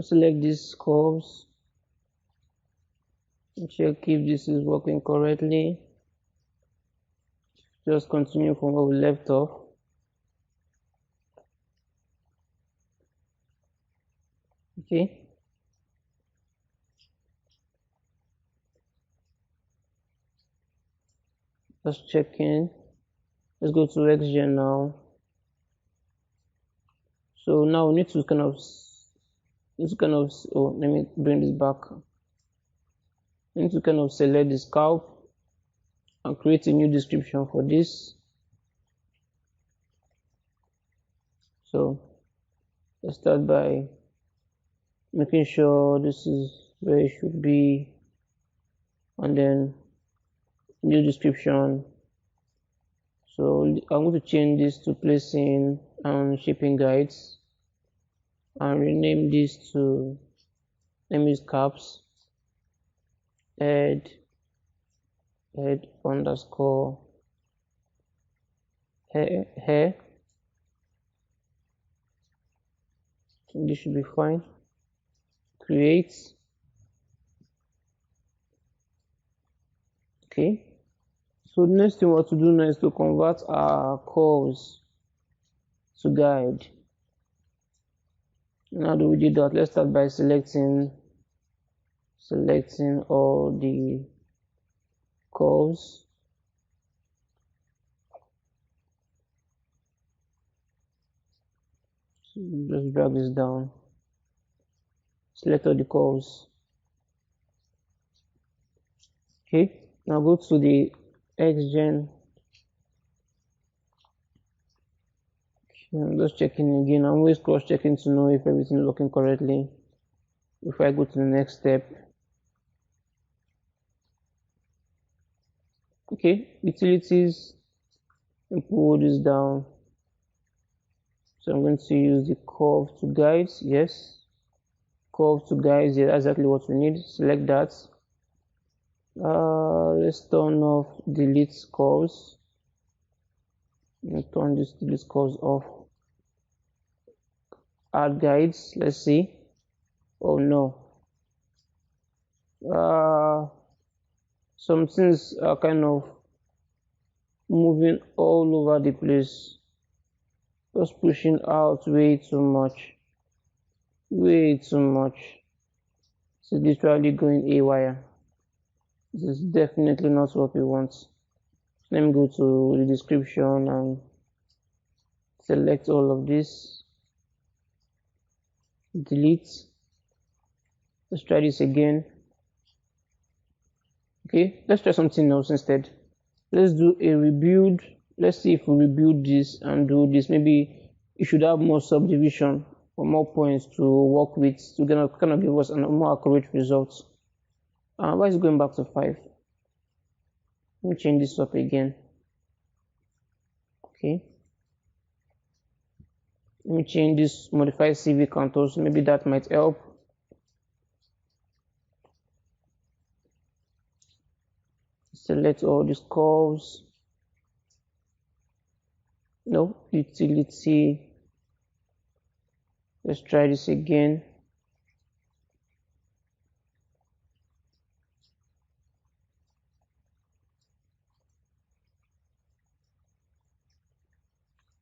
Select these curves and check if this is working correctly. Just continue from where we left off. Okay. Just checking. Let's go to Xgen now. So now we need to kind of let me bring this back. We need to kind of select the scalp and create a new description for this. So let's start by making sure this is where it should be, and then new description. So I'm going to change this to placing and shipping guides, and rename this to, let me use caps, head underscore hair. This should be fine. Create. Okay. So the next thing we have to do now is to convert our curves to guide. Now that we did that, let's start by selecting all the curves. So just drag this down. Select all the curves. Okay. Now go to the Xgen. I'm just checking again. I'm always cross-checking to know if everything is working correctly before I go to the next step. Okay, utilities, and pull this down. So I'm going to use the curve to guides. Yes, curve to guides. Yeah, that's exactly what we need. Select that. Let's turn off delete curves. Turn this delete curves off. Add guides. Let's see. Oh no. Some things are kind of moving all over the place. Just pushing out way too much. It's literally going haywire. This is definitely not what we want. Let me go to the description and select all of this. Delete. Let's try this again. Okay, let's try something else instead. Let's do a rebuild. Let's see if we rebuild this and do this. Maybe it should have more subdivision or more points to work with to kind of give us a more accurate result. Why is it going back to 5? Let me change this up again. Okay. Let me change this, modify CV contours. Maybe that might help. Select all these curves. No, utility. Let's try this again.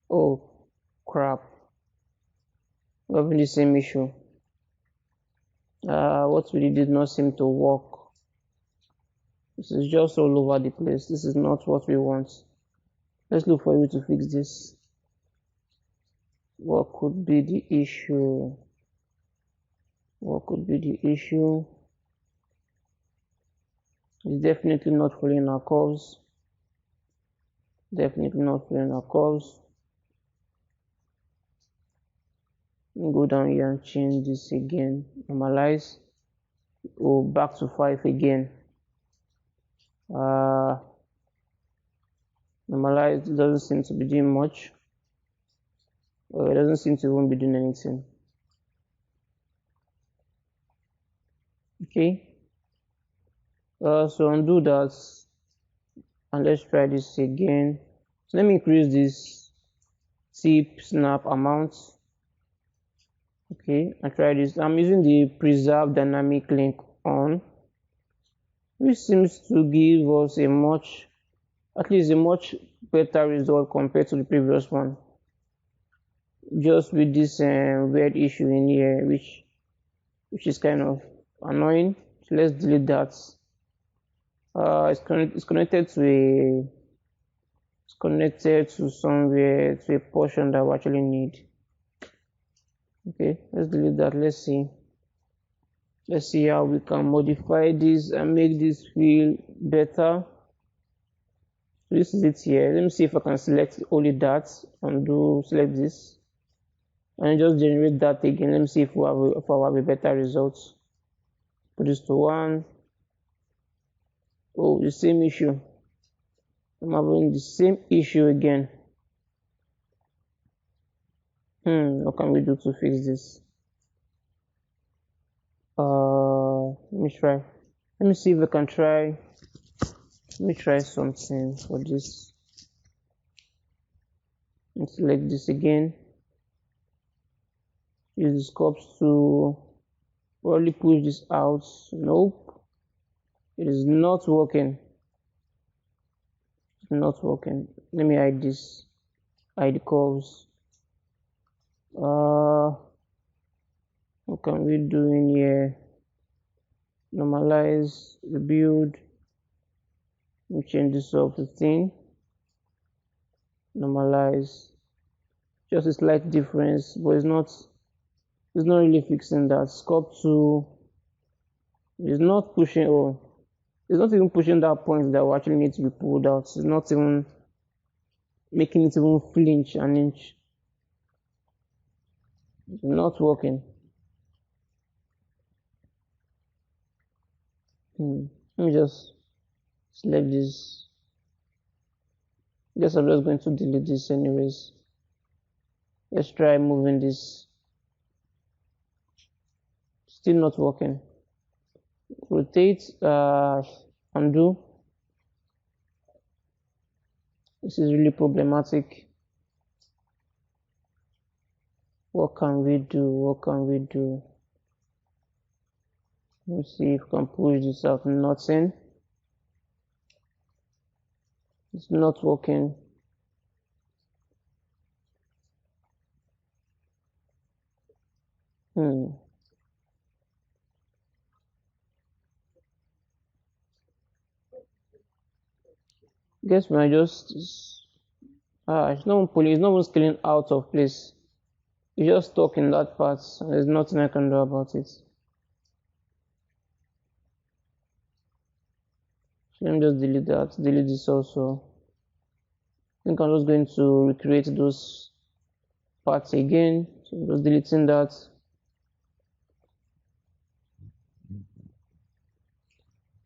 Oh, crap. We're having the same issue. What we did not seem to work. This is just all over the place. This is not what we want. Let's look for a way to fix this. What could be the issue? It's definitely not following our curves. Go down here and change this again. Normalize. Go back to 5 again. Normalize doesn't seem to be doing much. It doesn't seem to even be doing anything. Okay. So undo that, and let's try this again. So let me increase this tip snap amount. Okay, I try this. I'm using the preserve dynamic link on, which seems to give us at least a much better result compared to the previous one. Just with this weird issue in here, which is kind of annoying. So let's delete that. It's connected to somewhere, to a portion that we actually need. Okay, let's delete that. Let's see how we can modify this and make this feel better. So this is it here. Let me see if I can select only that and select this and just generate that again. Let me see if I have a better result. Put this to 1. Oh, the same issue. I'm having the same issue again. What can we do to fix this? Let me try. Let me see if I can try. Let me try something for this. Let's select this again. Use the scopes to probably push this out. Nope. It is not working. It's not working. Let me hide this. Hide the curves. What can we do in here? Normalize the build. Let me change this up to thin. Normalize. Just a slight difference, but it's not really fixing that. Sculpt to is not pushing. Oh, it's not even pushing that point that we actually need to be pulled out. It's not even making it even flinch an inch. It's not working. Let me just select this. Guess I'm just going to delete this anyways. Let's try moving this. Still not working. Rotate, undo. This is really problematic. What can we do? Let's see if we can push this out. Nothing. It's not working. Guess when I just it's not even scaling out of place. It's just stuck in that part. There's nothing I can do about it. So let me just delete that. Delete this also. I think I'm just going to recreate those parts again. So I'm just deleting that.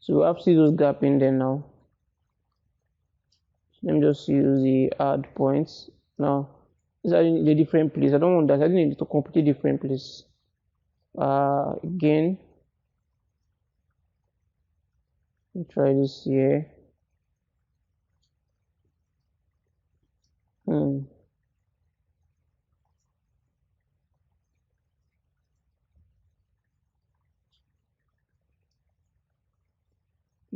So we have to see those gaps in there now. So let me just use the add points. Now, these are in a different place. I don't want that. I need it to completely different place. Again. Let me try this here.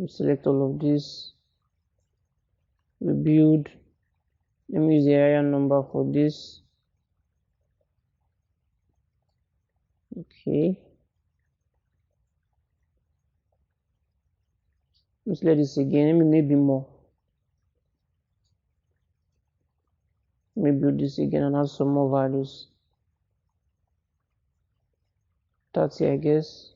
Select all of this. Rebuild. Let me use the area number for this. Okay. Let's let this again. Maybe more. Let me build this again and add some more values. 30, I guess.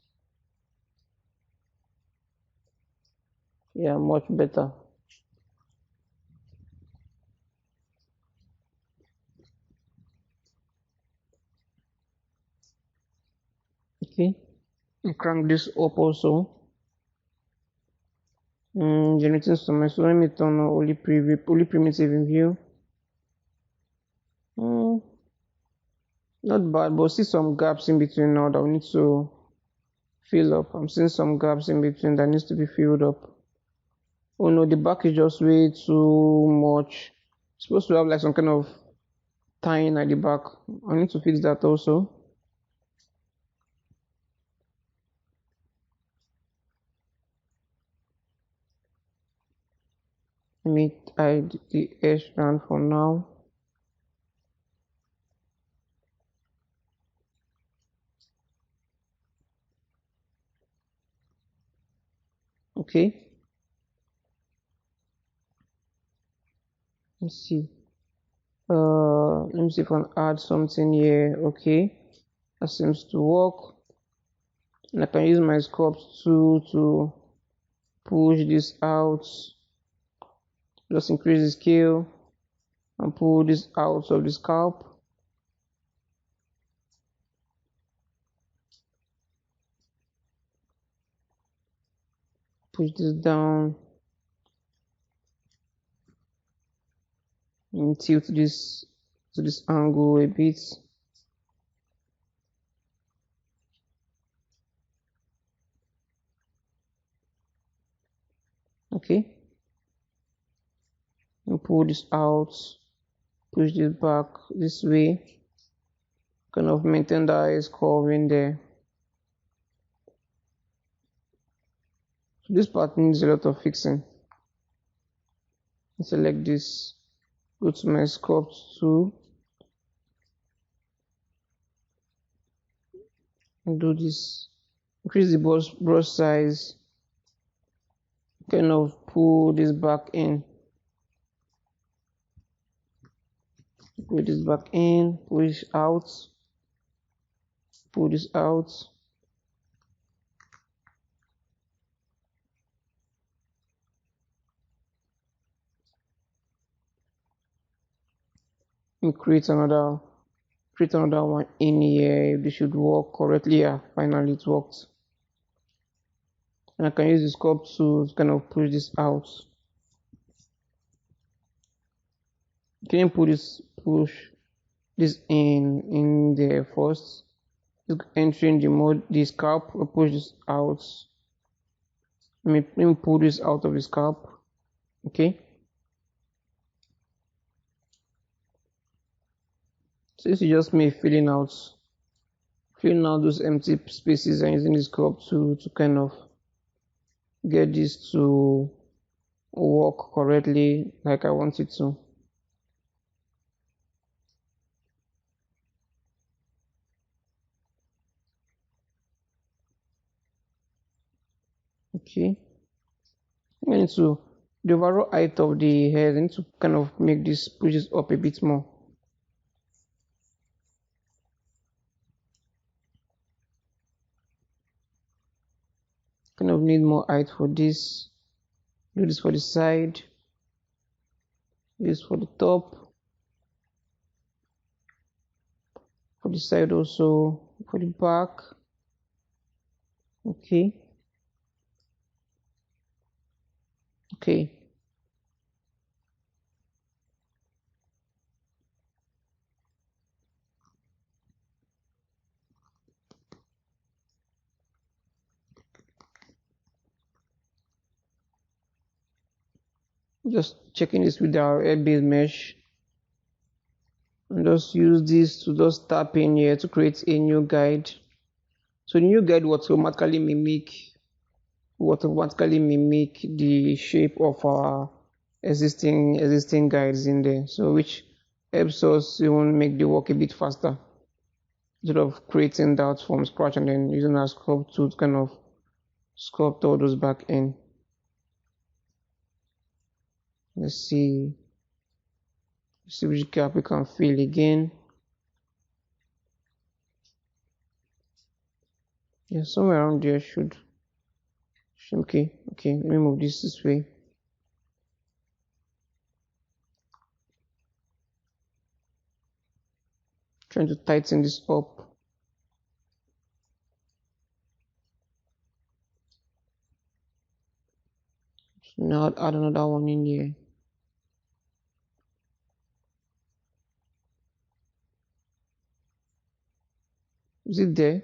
Yeah, much better. Okay, and crank this up also. Generating some. So let me turn on only primitive in view. Not bad, but see some gaps in between now that we need to fill up. I'm seeing some gaps in between that needs to be filled up. Oh no, the back is just way too much. It's supposed to have like some kind of tying at the back. I need to fix that also. Let me hide the edge round for now. Okay. Let's see. Let me see if I can add something here. Okay. That seems to work. And I can use my sculpt tool to push this out. Just increase the scale and pull this out of the scalp. Push this down and tilt this to this angle a bit. Okay. And pull this out, push this back this way. Kind of maintain that ice curve in there. This part needs a lot of fixing. Select this, go to my sculpt tool, and do this. Increase the brush size, kind of pull this back in. Pull this back in, push out, pull this out. And create another one in here. This should work correctly. Yeah, finally it worked. And I can use the sculpt to kind of push this out. Can you push this in there first? Just entering the scalp, or push this out. Let me pull this out of the scalp. Okay. So this is just me filling out those empty spaces and using the sculpt to kind of get this to work correctly like I want it to. Okay. I need to the overall height of the head. I need to kind of make this push this up a bit more. Kind of need more height for this. Do this for the side. Do this for the top. For the side also. For the back. Okay. Okay. Just checking this with our air-based mesh. And just use this to just tap in here to create a new guide. So the new guide will automatically mimic the shape of our existing guides in there. So which helps us even make the work a bit faster. Instead of creating that from scratch and then using our sculpt tool to kind of sculpt all those back in. Let's see which gap we can fill again. Yeah, somewhere around there should okay. Let me move this way. Trying to tighten this up. So now I'll add another one in here. Is it there?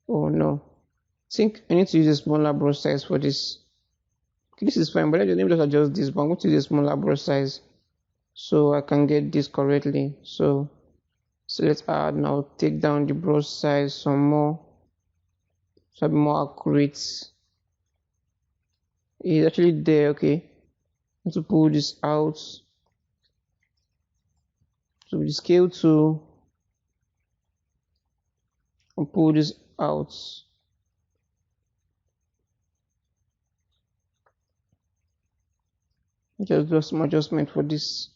Oh no. I think I need to use a smaller brush size for this. Okay, this is fine, but let me just adjust this, but I'm going to use a smaller brush size so I can get this correctly. So let's add now, take down the brush size some more so I'll be more accurate. It's actually there, okay. to pull this out. So with the scale tool, and pull this out. Just do some adjustment for this.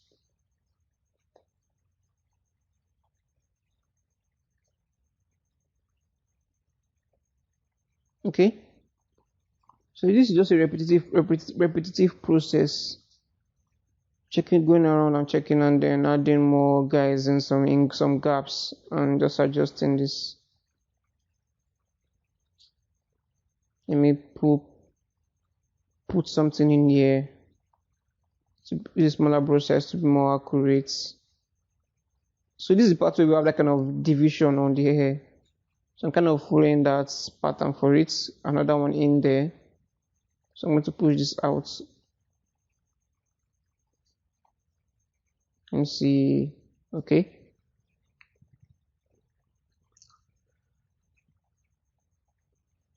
Okay. So this is just a repetitive process. Checking, going around and checking, and then adding more guys in some gaps, and just adjusting this. Let me put something in here to use a smaller brush size to be more accurate. So this is the part where we have that kind of division on the hair. So I'm kind of following that pattern for it. Another one in there. So I'm going to push this out. And see, okay.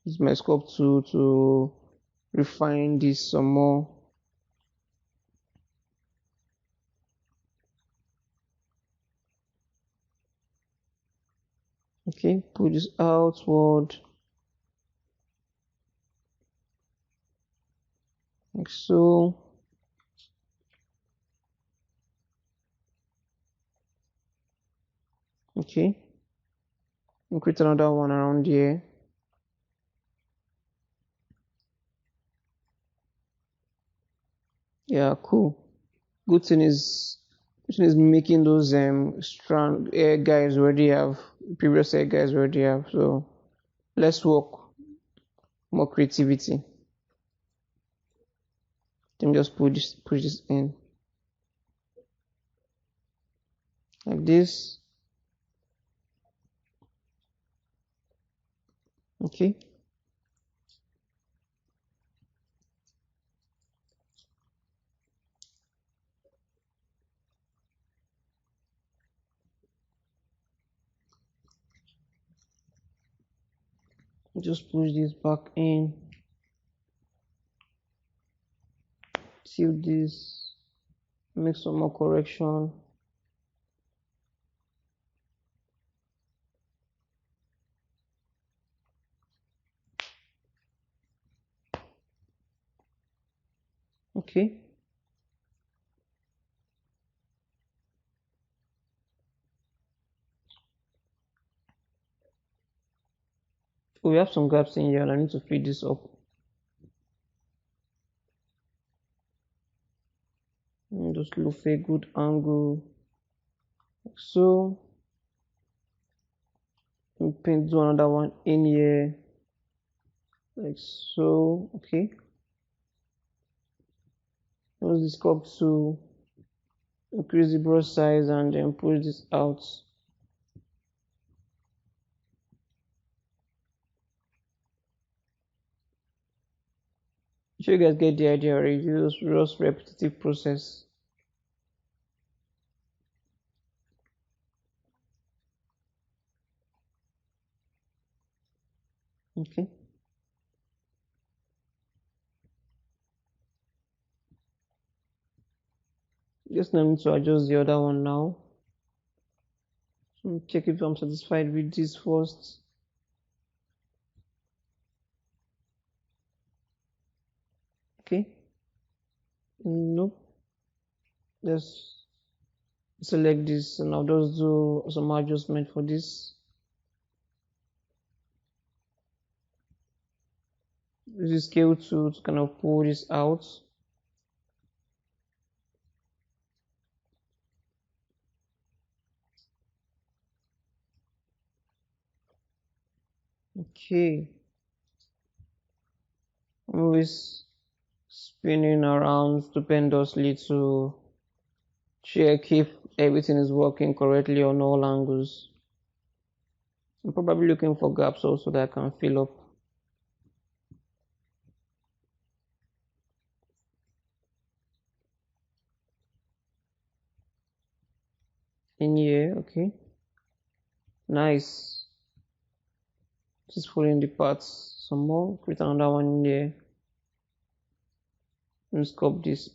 Use my sculpt tool to refine this some more. Okay, pull this outward. Like so. Okay. And create another one around here. Yeah, cool. Good thing is making those strand hair guys already have, previous hair guys already have. So let's work more creativity. Then just push this in like this. Okay. Just push this back in. Seal this. Make some more correction. Okay. So we have some gaps in here and I need to fill this up. And just look for a good angle. Like so. And paint do another one in here. Like so. Okay. Use the sculpt to increase the brush size and then push this out. Sure you guys get the idea already. Just repetitive process. Okay. Just now need to adjust the other one now. So check if I'm satisfied with this first. Okay. Nope. Let's select this and I'll just do some adjustment for this. Use the scale tool to kind of pull this out. Okay. I'm always spinning around stupendously to check if everything is working correctly on all angles. I'm probably looking for gaps also that I can fill up. In here, okay. Nice. Just following the parts some more. Create another one in there. and sculpt this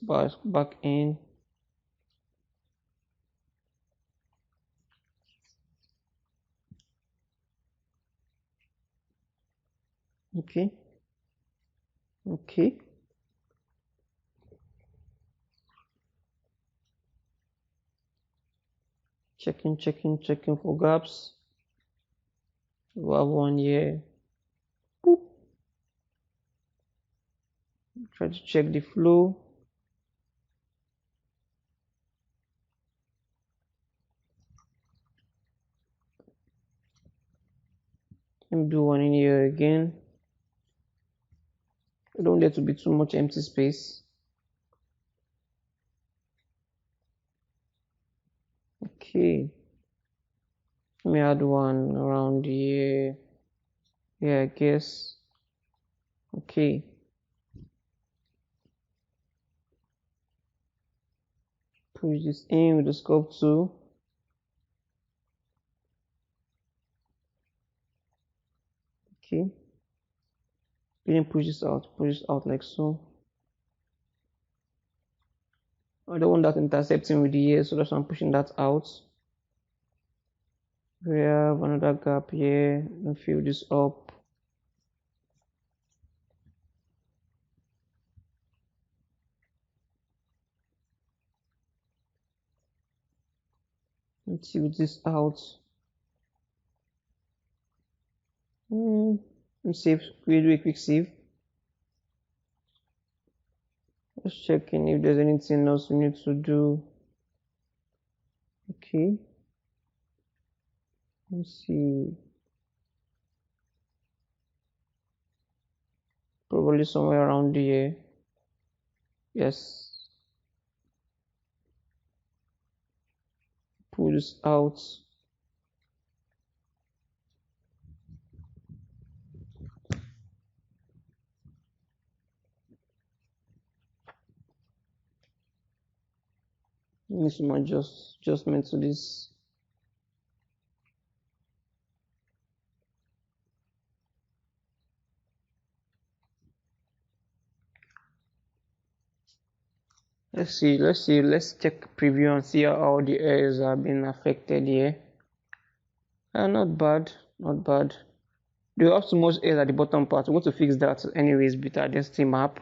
back in. Okay. Checking for gaps. We have one here. Boop. Try to check the flow. Let me do one in here again. I don't want there to be too much empty space. Okay. Let me add one around here. Yeah, I guess. Okay. Push this in with the sculpt tool. Okay. Then push this out like so. I don't want that intercepting with the ear, so that's why I'm pushing that out. We have another gap here. And fill this up. Let's see this out. Save. We do a quick save. Just checking if there's anything else we need to do. Okay. Let's see. Probably somewhere around here. Yes. Pull this out. Need some adjustment to this. Let's check preview and see how the areas have been affected here. Not bad. Do you have too much air at the bottom part? We want to fix that anyways with our density map.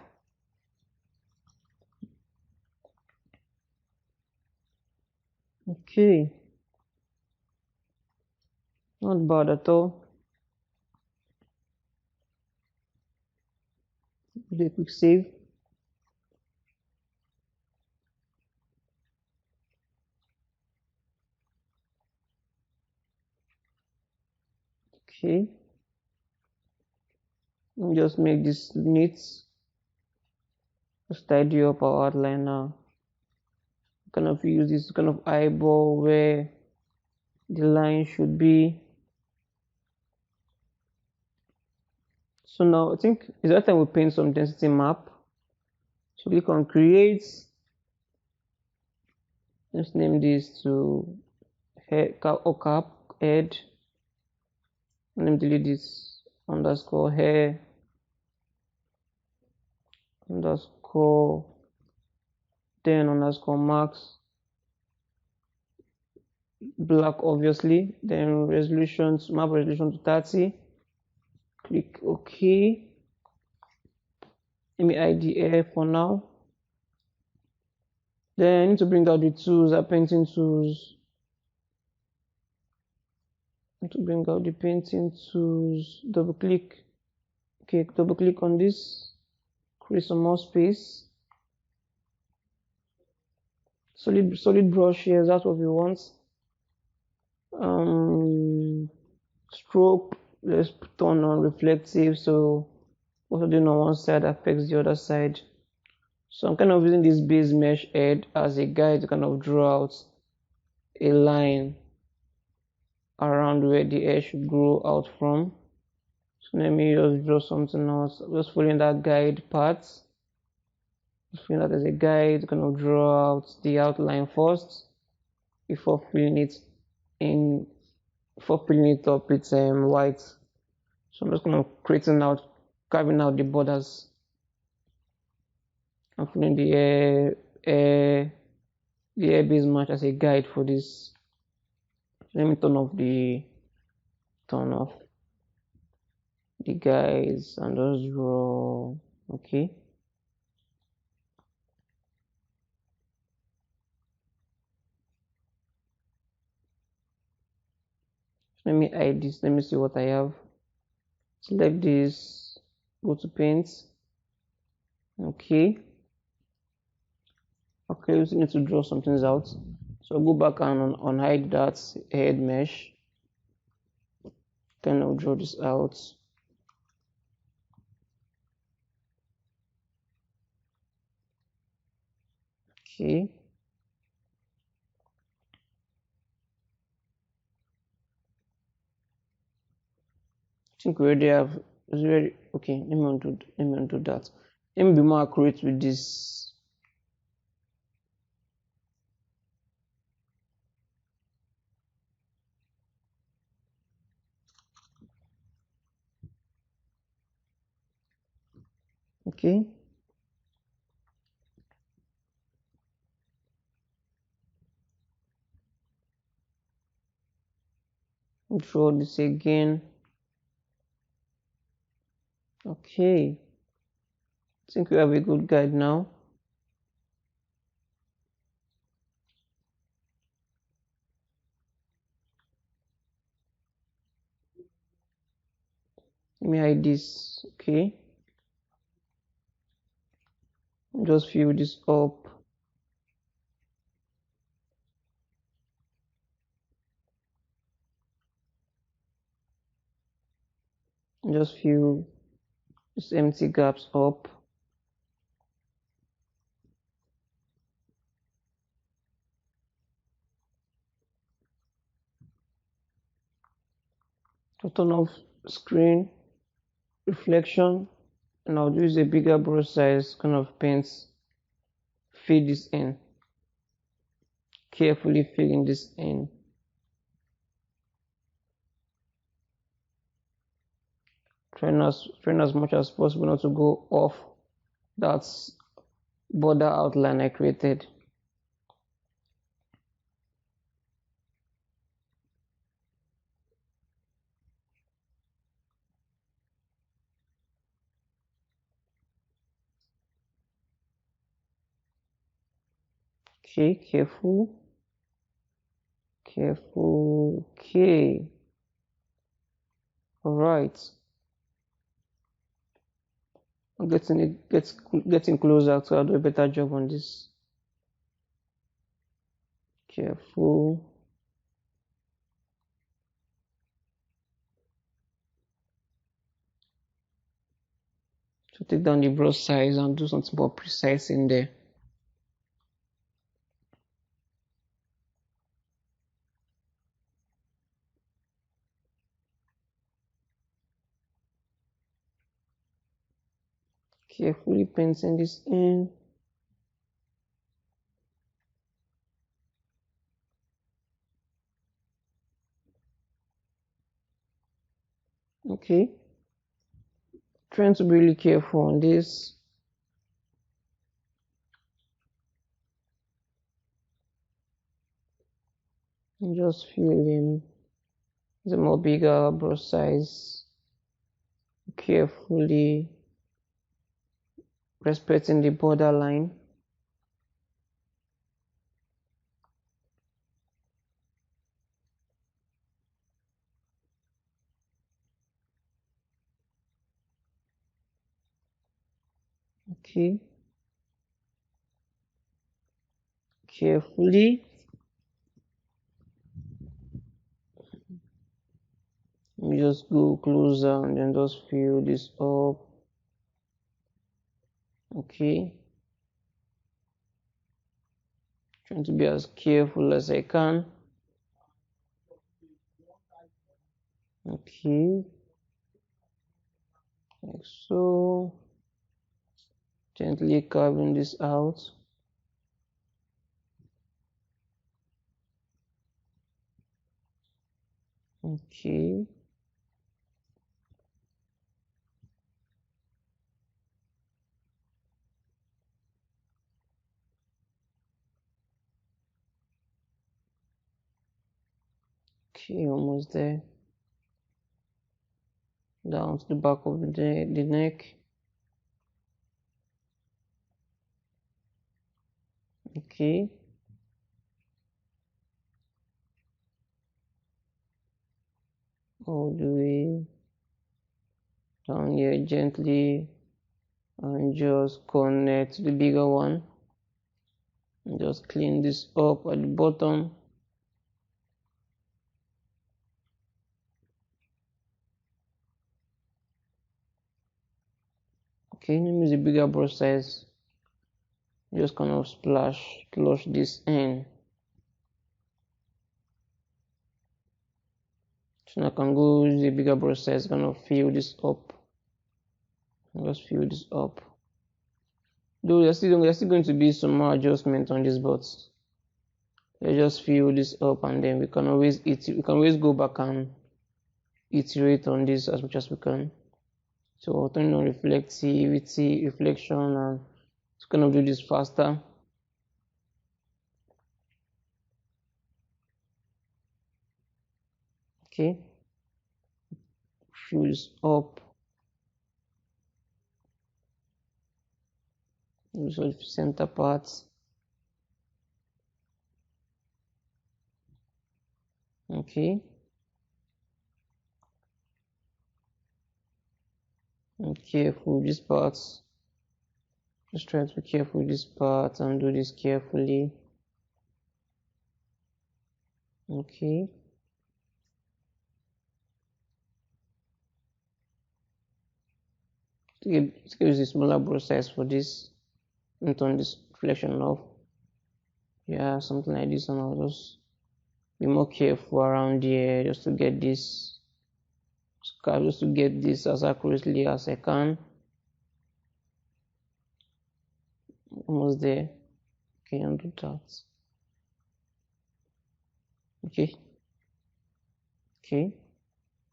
Okay. Not bad at all. Do a quick save. Okay. Just make this neat. Just tidy up our outline now. Kind of use this kind of eyeball where the line should be. So now I think it's that time we paint some density map. So click on create. Let's name this to head or cap head. And then delete this underscore hair underscore then underscore max black obviously, then map resolution to 30. Click OK. Let me hide the hair for now. Then I need to bring out the tools, our painting tools. Double click. Okay, double click on this, create some more space. Solid brush here, that's what we want. Stroke, let's turn on reflective, so what I'm doing on one side affects the other side. So I'm kind of using this base mesh head as a guide to kind of draw out a line around where the hair should grow out from. So let me just draw something else. Just following that guide part. Just following that as a guide to kind of draw out the outline first before filling it up with white. So I'm just kind of carving out the borders. I'm putting the air base match as a guide for this. Let me turn off the guides and just draw. Okay. Let me hide this. Let me see what I have. Select this. Go to paint. Okay. Okay, we still need to draw some things out. So go back and unhide that head mesh. Then I'll draw this out. Okay. I think we already have. Okay. Let me undo that. Let me be more accurate with this. Okay. Draw this again. Okay. I think we have a good guide now. Let me hide this. Okay. Just fill this up. Just fill these empty gaps up. To turn off screen reflection, and I'll use a bigger brush size kind of paint. Fill this in. Carefully filling this in. Trying as much as possible not to go off that border outline I created. Okay, careful. Okay. All right. I'm getting closer, so I'll do a better job on this. Careful. So take down the brush size and do something more precise in there. Carefully painting this in. Okay. Trying to be really careful on this. And just fill in the more bigger brush size. Carefully respecting the border line. Okay. Carefully. You just go closer and then just fill this up. Okay. Trying to be as careful as I can. Okay. Like so. Gently carving this out. Okay. Okay, almost there. Down to the back of the neck. Okay. All the way down here gently, and just connect to the bigger one. And just clean this up at the bottom. Okay, let me use a bigger brush size. Just kind of splash this in. So now I can go use a bigger brush size, kind of fill this up. Just fill this up. Though there's still going to be some more adjustment on this, but let's just fill this up, and then we can always go back and iterate on this as much as we can. So turn on reflectivity, reflection, and it's gonna do this faster. Okay, fill this up. So center parts. Okay. And careful with these parts. Just try to be careful with this part and do this carefully. Okay. Let's use a smaller brush size for this and turn this reflection off. Yeah, something like this, and I'll just be more careful around here just to get this as accurately as I can. Almost there. Okay, undo that. Okay.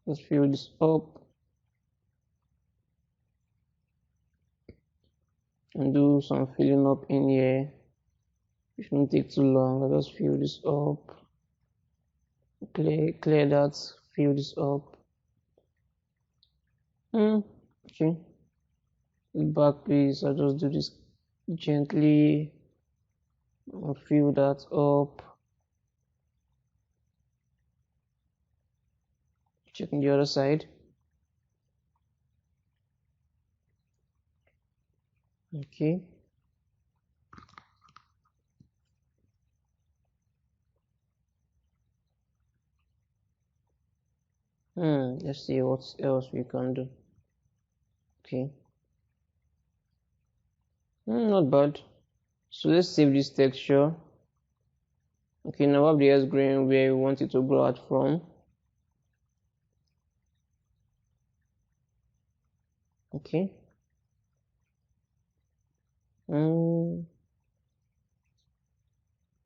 Let's fill this up and do some filling up in here. It shouldn't take too long. I'll just fill this up. Clear that. Fill this up. Okay. Back please. I'll just do this gently and fill that up. Checking the other side. Okay. Let's see what else we can do. Okay. Not bad. So let's save this texture. Okay, now I have the Xgen where we want it to grow out from. Okay.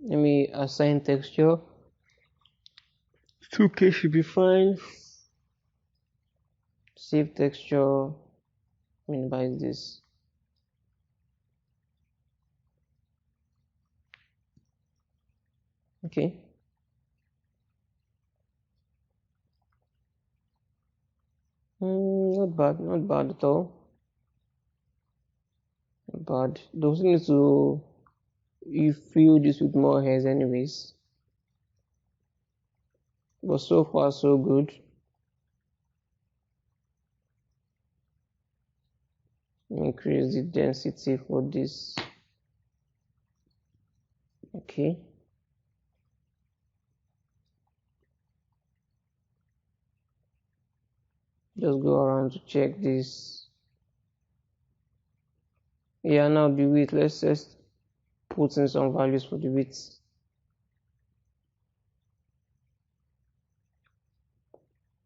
Let me assign texture. 2K should be fine. Save texture. Minimize this. Okay. Not bad at all. Not bad. Those need to you fill this with more hairs anyways. But so far so good. Increase the density for this. Okay. Just go around to check this. Yeah, now the width. Let's just put in some values for the width.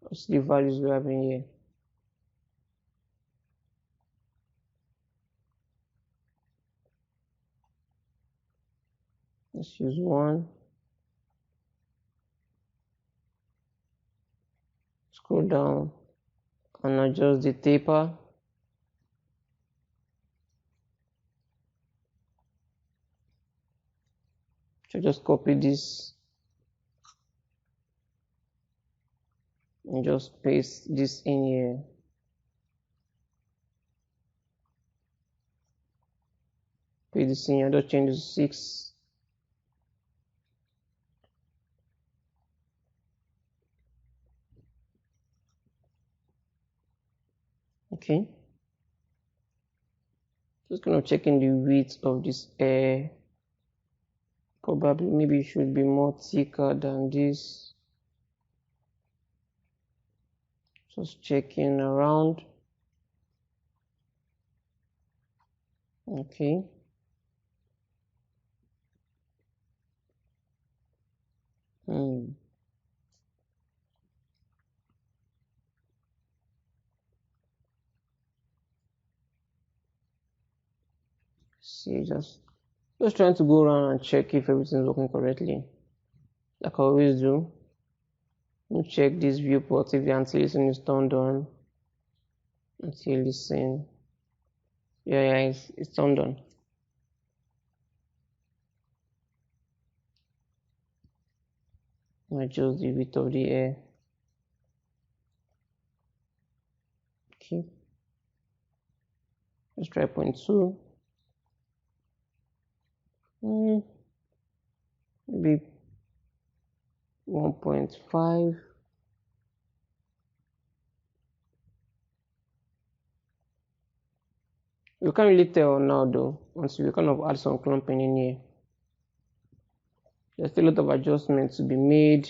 What's the values we have in here? Let's use 1. Scroll down and adjust the taper. So just copy this and just paste this in here. Paste this in here, just change to 6. Okay. Just kind of checking the width of this hair. Probably maybe it should be more thicker than this. Just checking around. Okay. See, just trying to go around and check if everything's working correctly, like I always do. Let me check this viewport if the anti-aliasing is turned on. Anti-aliasing, yeah, it's turned on. Adjust the width of the hair. Okay, let's try 0.2. Maybe 1.5. You can't really tell now though, until we kind of add some clumping in here. There's still a lot of adjustments to be made